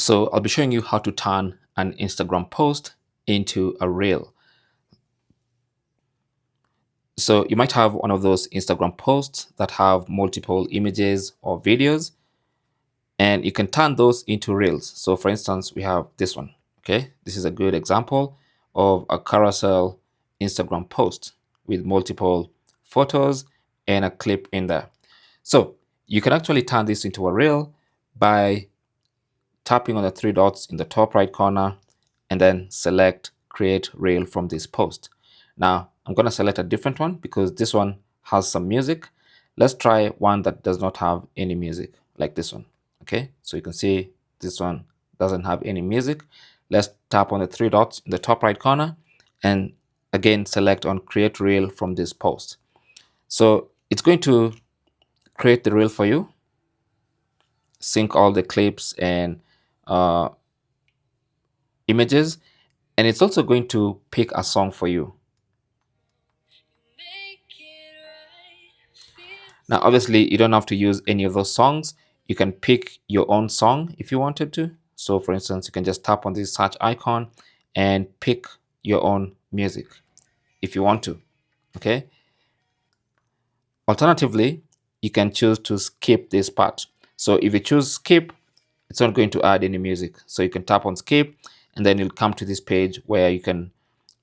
So I'll be showing you how to turn an Instagram post into a reel. So you might have one of those Instagram posts that have multiple images or videos, and you can turn those into reels. So for instance, we have this one. Okay, this is a good example of a carousel Instagram post with multiple photos and a clip in there. So you can actually turn this into a reel by tapping on the three dots in the top right corner and then select create reel from this post. Now I'm going to select a different one because this one has some music. Let's try one that does not have any music, like this one. Okay, so you can see this one doesn't have any music. Let's tap on the three dots in the top right corner and again select on create reel from this post. So it's going to create the reel for you, sync all the clips and images, and it's also going to pick a song for you. Now obviously you don't have to use any of those songs. You can pick your own song if you wanted to. So for instance, you can just tap on this search icon and pick your own music if you want to. Okay, alternatively, you can choose to skip this part. So if you choose skip, it's not going to add any music. So you can tap on skip and then you'll come to this page where you can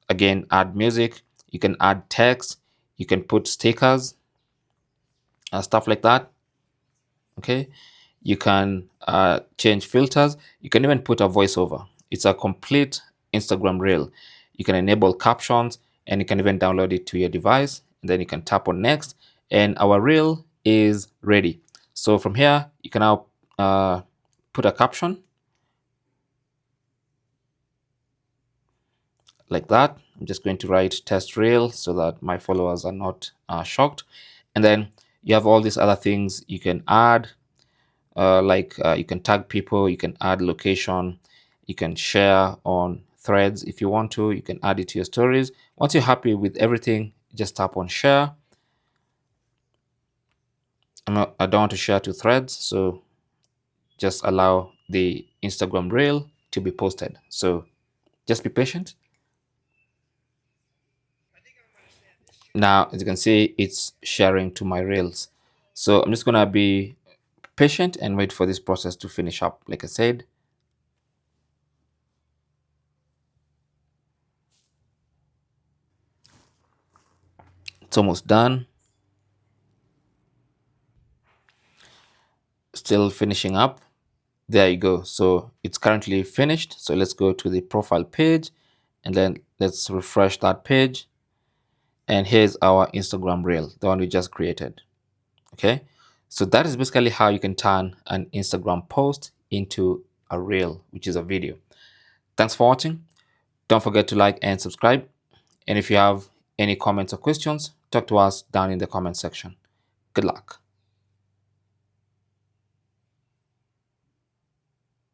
again add music, you can add text, you can put stickers, stuff like that. Okay, you can change filters, you can even put a voiceover. It's a complete Instagram reel. You can enable captions and you can even download it to your device, and then you can tap on next and our reel is ready. So from here you can now put a caption like that. I'm just going to write test reel so that my followers are not shocked. And then you have all these other things you can add, you can tag people, you can add location, you can share on threads if you want to, you can add it to your stories. Once you're happy with everything, just tap on share. I don't want to share to threads, so just allow the Instagram reel to be posted. So just be patient. Now, as you can see, it's sharing to my reels. So I'm just going to be patient and wait for this process to finish up. Like I said, it's almost done. Still finishing up. There you go. So it's currently finished. So let's go to the profile page and then let's refresh that page. And here's our Instagram reel, the one we just created. Okay, so that is basically how you can turn an Instagram post into a reel, which is a video. Thanks for watching. Don't forget to like and subscribe. And if you have any comments or questions, talk to us down in the comment section. Good luck.